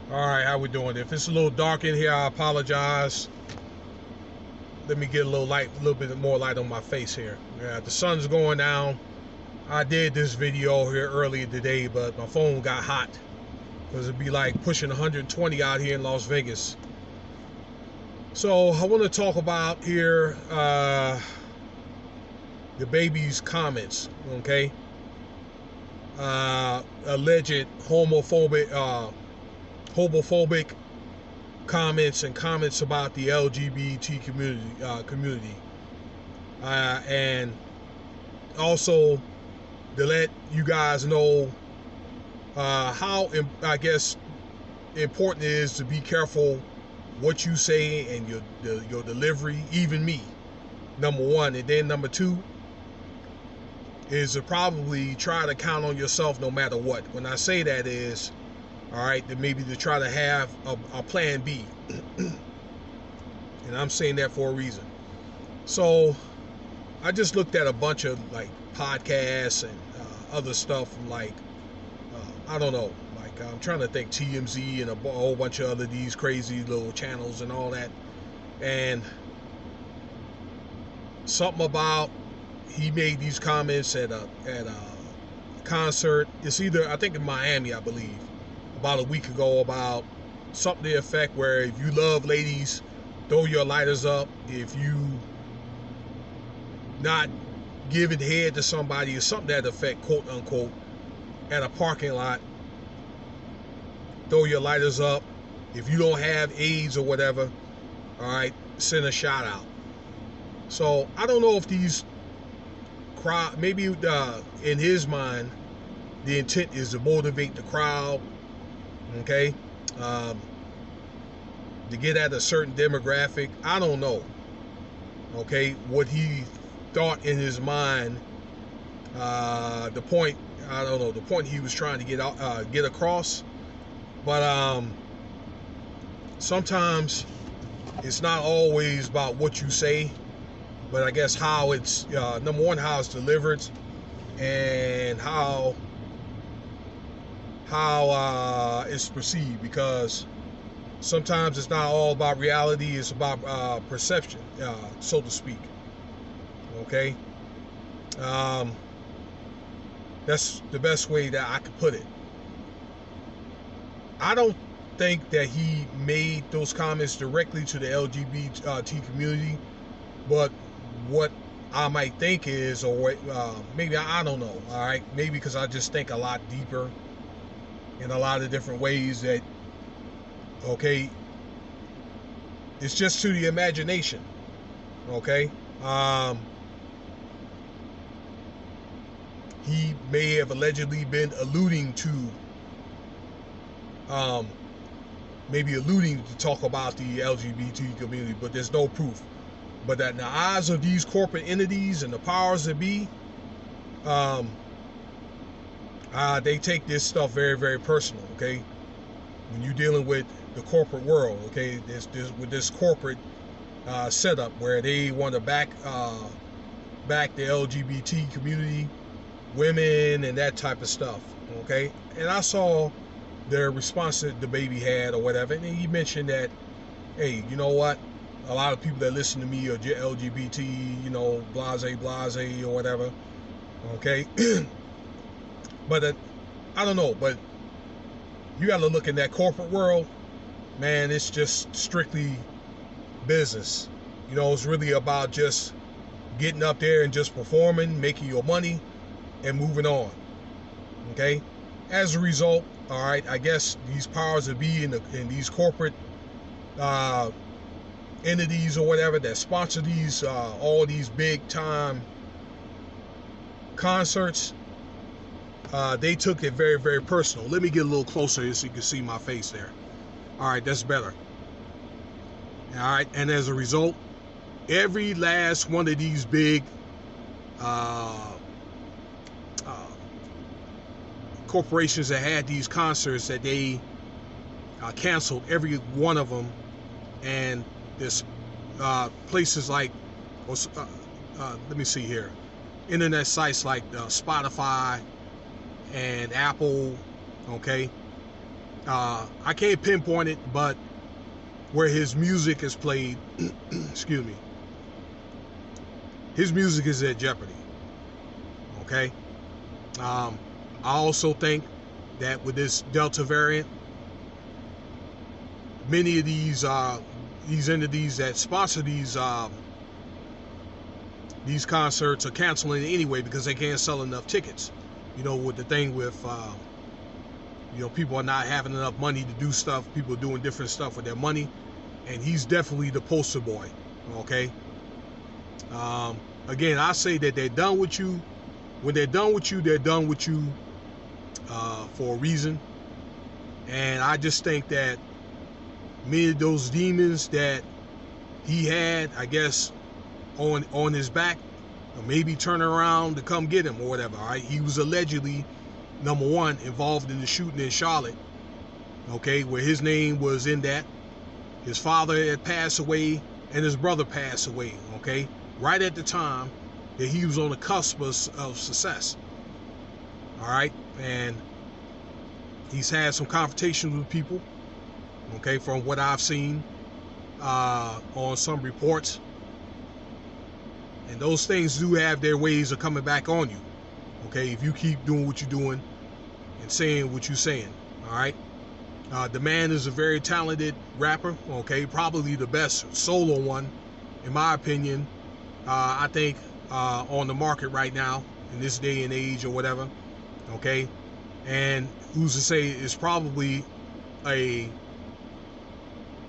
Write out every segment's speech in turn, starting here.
All right, how we doing? If it's a little dark in here, I apologize. Let me get a little bit more light on my face here. Yeah, the sun's going down. I did this video here earlier today, but my phone got hot because it'd be like pushing 120 out here in Las Vegas. So I want to talk about here the baby's comments, okay? Alleged homophobic comments and comments about the LGBT community, and also to let you guys know how I guess important it is to be careful what you say and your delivery. Even me, number one, and then number two is to probably try to count on yourself no matter what. When I say that is, all right, then maybe to try to have a plan B. And I'm saying that for a reason. So I just looked at a bunch of like podcasts and other stuff from like, I don't know, like I'm trying to think TMZ and a whole bunch of other these crazy little channels and all that. And something about he made these comments at a concert. It's either, I think in Miami, I believe, about a week ago, about something to the effect where if you love ladies, throw your lighters up. If you not giving head to somebody or something to that effect, quote unquote, at a parking lot, throw your lighters up. If you don't have AIDS or whatever, all right, send a shout out. So I don't know if these crowd, maybe in his mind, the intent is to motivate the crowd, okay, to get at a certain demographic. I don't know, okay, what he thought in his mind, the point, I don't know, the point he was trying to get across. But sometimes it's not always about what you say, but I guess how it's, number one, how it's delivered, and how it's perceived, because sometimes it's not all about reality, it's about perception, so to speak, okay? That's the best way that I could put it. I don't think that he made those comments directly to the LGBT community, but what I might think is, or maybe I don't know, all right, maybe because I just think a lot deeper in a lot of different ways, that, okay, it's just to the imagination, okay? He may have allegedly been alluding to, maybe alluding to talk about the LGBT community, but there's no proof. But that in the eyes of these corporate entities and the powers that be, they take this stuff very, very personal, okay? When you're dealing with the corporate world, okay, with this corporate setup where they want to back the LGBT community, women, and that type of stuff, okay? And I saw their response that the baby had or whatever, and he mentioned that, hey, you know what? A lot of people that listen to me are LGBT, you know, blase or whatever, okay? But I don't know, but you got to look in that corporate world, man, it's just strictly business. You know, it's really about just getting up there and just performing, making your money, and moving on, okay? As a result, all right, I guess these powers that be in these corporate entities or whatever that sponsor these all these big time concerts, they took it very, very personal. Let me get a little closer so you can see my face there. All right, that's better. All right, and as a result, every last one of these big corporations that had these concerts, that they canceled every one of them. And there's places like, let me see here, internet sites like Spotify and Apple, okay, I can't pinpoint it, but where his music is played, excuse me, his music is at jeopardy. Okay. I also think that with this Delta variant, many of these entities that sponsor these concerts are canceling anyway because they can't sell enough tickets. You know, with the thing with people are not having enough money to do stuff. People are doing different stuff with their money, and he's definitely the poster boy. Okay. Again, I say that they're done with you. When they're done with you, they're done with you for a reason. And I just think that many of those demons that he had, I guess, on his back, or maybe turning around to come get him or whatever. All right, he was allegedly, number one, involved in the shooting in Charlotte. Okay, where his name was in that. His father had passed away and his brother passed away. Okay, right at the time that he was on the cusp of success. All right, and he's had some confrontations with people. Okay, from what I've seen on some reports. And those things do have their ways of coming back on you. Okay, if you keep doing what you're doing and saying what you're saying. All right. The man is a very talented rapper. Okay, probably the best solo one, in my opinion. I think on the market right now in this day and age or whatever. Okay, and who's to say it's probably a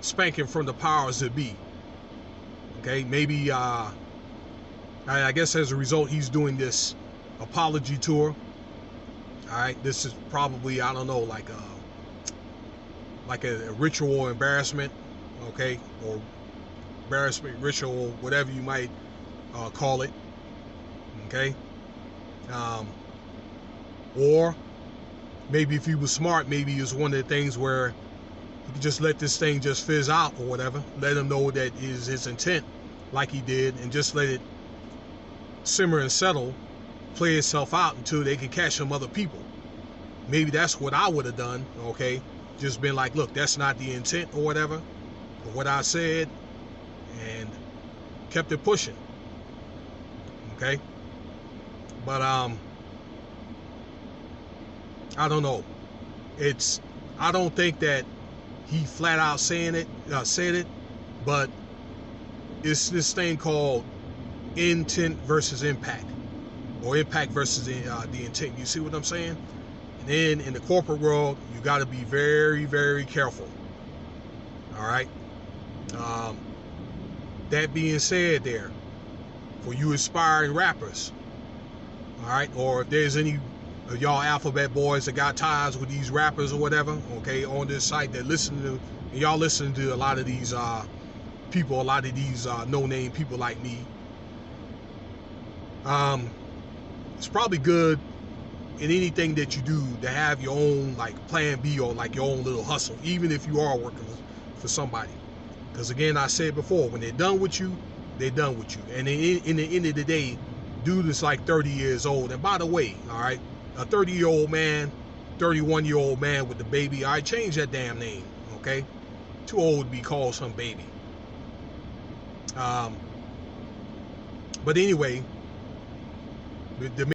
spanking from the powers that be. Okay, maybe I guess as a result he's doing this apology tour. All right, this is probably, I don't know, like a ritual or embarrassment, okay, or embarrassment ritual, whatever you might call it, okay. Or maybe if he was smart, maybe it's one of the things where he could just let this thing just fizz out or whatever, let him know that is his intent, like he did, and just let it simmer and settle, play itself out until they can catch some other people. Maybe that's what I would have done, okay? Just been like, look, that's not the intent or whatever, or what I said, and kept it pushing, okay? But I don't know. I don't think that he flat out said it, but it's this thing called intent versus impact, or impact versus the intent. You see what I'm saying? And then in the corporate world, you got to be very, very careful. All right. That being said, there, for you aspiring rappers, all right, or if there's any of y'all alphabet boys that got ties with these rappers or whatever, okay, on this site that listen to, and y'all listen to a lot of these people, a lot of these no-name people like me. It's probably good in anything that you do to have your own like plan B or like your own little hustle, even if you are working for somebody. Because again, I said before, when they're done with you, they're done with you. And in the end of the day, dude is like 30 years old. And by the way, all right, a 30-year-old man, 31-year-old man with the baby, all right, change that damn name, okay? Too old to be called some baby. But anyway, the